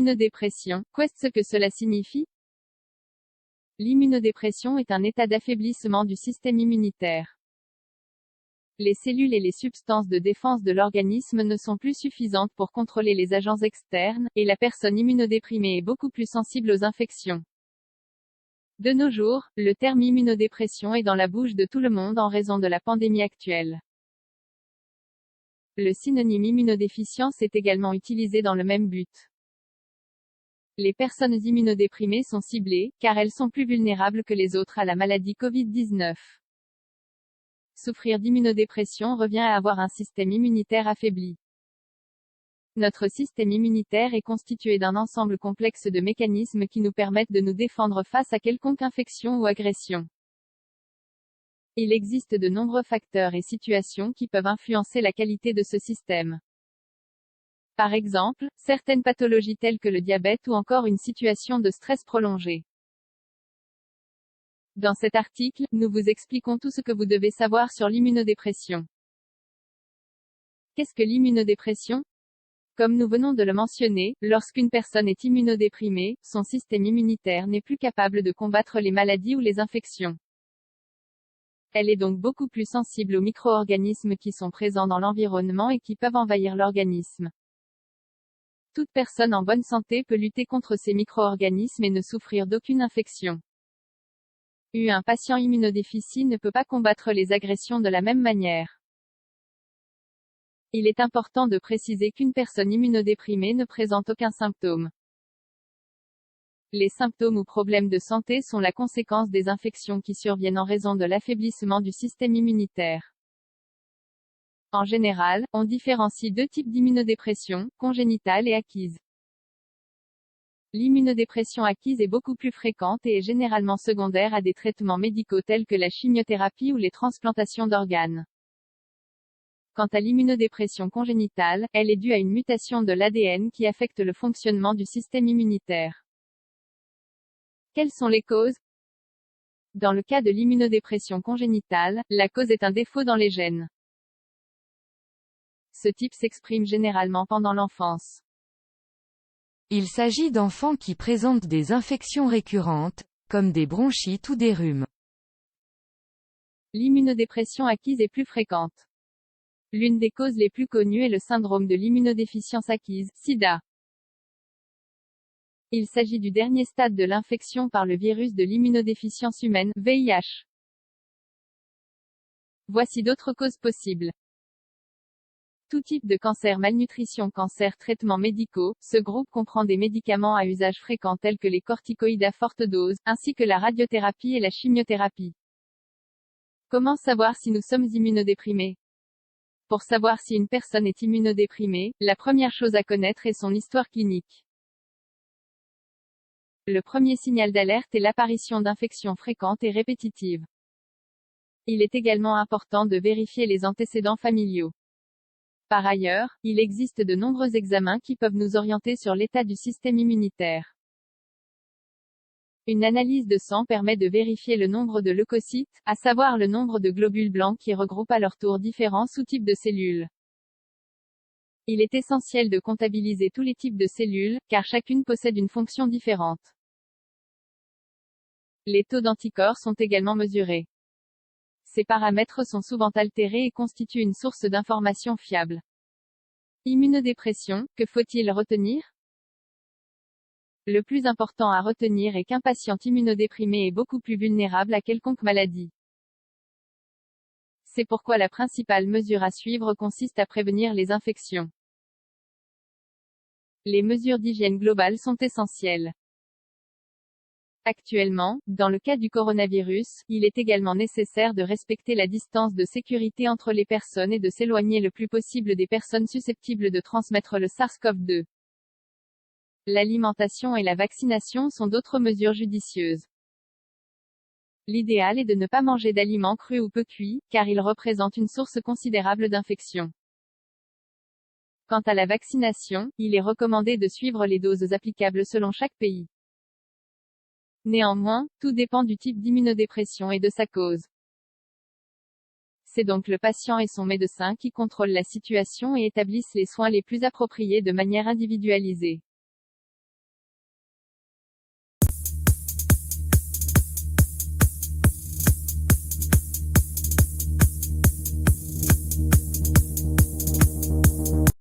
L'immunodépression, qu'est-ce que cela signifie? L'immunodépression est un état d'affaiblissement du système immunitaire. Les cellules et les substances de défense de l'organisme ne sont plus suffisantes pour contrôler les agents externes, et la personne immunodéprimée est beaucoup plus sensible aux infections. De nos jours, le terme immunodépression est dans la bouche de tout le monde en raison de la pandémie actuelle. Le synonyme immunodéficience est également utilisé dans le même but. Les personnes immunodéprimées sont ciblées, car elles sont plus vulnérables que les autres à la maladie Covid-19. Souffrir d'immunodépression revient à avoir un système immunitaire affaibli. Notre système immunitaire est constitué d'un ensemble complexe de mécanismes qui nous permettent de nous défendre face à quelconque infection ou agression. Il existe de nombreux facteurs et situations qui peuvent influencer la qualité de ce système. Par exemple, certaines pathologies telles que le diabète ou encore une situation de stress prolongé. Dans cet article, nous vous expliquons tout ce que vous devez savoir sur l'immunodépression. Qu'est-ce que l'immunodépression? Comme nous venons de le mentionner, lorsqu'une personne est immunodéprimée, son système immunitaire n'est plus capable de combattre les maladies ou les infections. Elle est donc beaucoup plus sensible aux micro-organismes qui sont présents dans l'environnement et qui peuvent envahir l'organisme. Toute personne en bonne santé peut lutter contre ces micro-organismes et ne souffrir d'aucune infection. Un patient immunodéficient ne peut pas combattre les agressions de la même manière. Il est important de préciser qu'une personne immunodéprimée ne présente aucun symptôme. Les symptômes ou problèmes de santé sont la conséquence des infections qui surviennent en raison de l'affaiblissement du système immunitaire. En général, on différencie deux types d'immunodépression, congénitale et acquise. L'immunodépression acquise est beaucoup plus fréquente et est généralement secondaire à des traitements médicaux tels que la chimiothérapie ou les transplantations d'organes. Quant à l'immunodépression congénitale, elle est due à une mutation de l'ADN qui affecte le fonctionnement du système immunitaire. Quelles sont les causes? Dans le cas de l'immunodépression congénitale, la cause est un défaut dans les gènes. Ce type s'exprime généralement pendant l'enfance. Il s'agit d'enfants qui présentent des infections récurrentes, comme des bronchites ou des rhumes. L'immunodépression acquise est plus fréquente. L'une des causes les plus connues est le syndrome de l'immunodéficience acquise, SIDA. Il s'agit du dernier stade de l'infection par le virus de l'immunodéficience humaine, VIH. Voici d'autres causes possibles. Tout type de cancer, malnutrition, cancer, traitements médicaux. Ce groupe comprend des médicaments à usage fréquent tels que les corticoïdes à forte dose, ainsi que la radiothérapie et la chimiothérapie. Comment savoir si nous sommes immunodéprimés? Pour savoir si une personne est immunodéprimée, la première chose à connaître est son histoire clinique. Le premier signal d'alerte est l'apparition d'infections fréquentes et répétitives. Il est également important de vérifier les antécédents familiaux. Par ailleurs, il existe de nombreux examens qui peuvent nous orienter sur l'état du système immunitaire. Une analyse de sang permet de vérifier le nombre de leucocytes, à savoir le nombre de globules blancs qui regroupent à leur tour différents sous-types de cellules. Il est essentiel de comptabiliser tous les types de cellules, car chacune possède une fonction différente. Les taux d'anticorps sont également mesurés. Ces paramètres sont souvent altérés et constituent une source d'informations fiable. Immunodépression, que faut-il retenir? Le plus important à retenir est qu'un patient immunodéprimé est beaucoup plus vulnérable à quelconque maladie. C'est pourquoi la principale mesure à suivre consiste à prévenir les infections. Les mesures d'hygiène globale sont essentielles. Actuellement, dans le cas du coronavirus, il est également nécessaire de respecter la distance de sécurité entre les personnes et de s'éloigner le plus possible des personnes susceptibles de transmettre le SARS-CoV-2. L'alimentation et la vaccination sont d'autres mesures judicieuses. L'idéal est de ne pas manger d'aliments crus ou peu cuits, car ils représentent une source considérable d'infection. Quant à la vaccination, il est recommandé de suivre les doses applicables selon chaque pays. Néanmoins, tout dépend du type d'immunodépression et de sa cause. C'est donc le patient et son médecin qui contrôlent la situation et établissent les soins les plus appropriés de manière individualisée.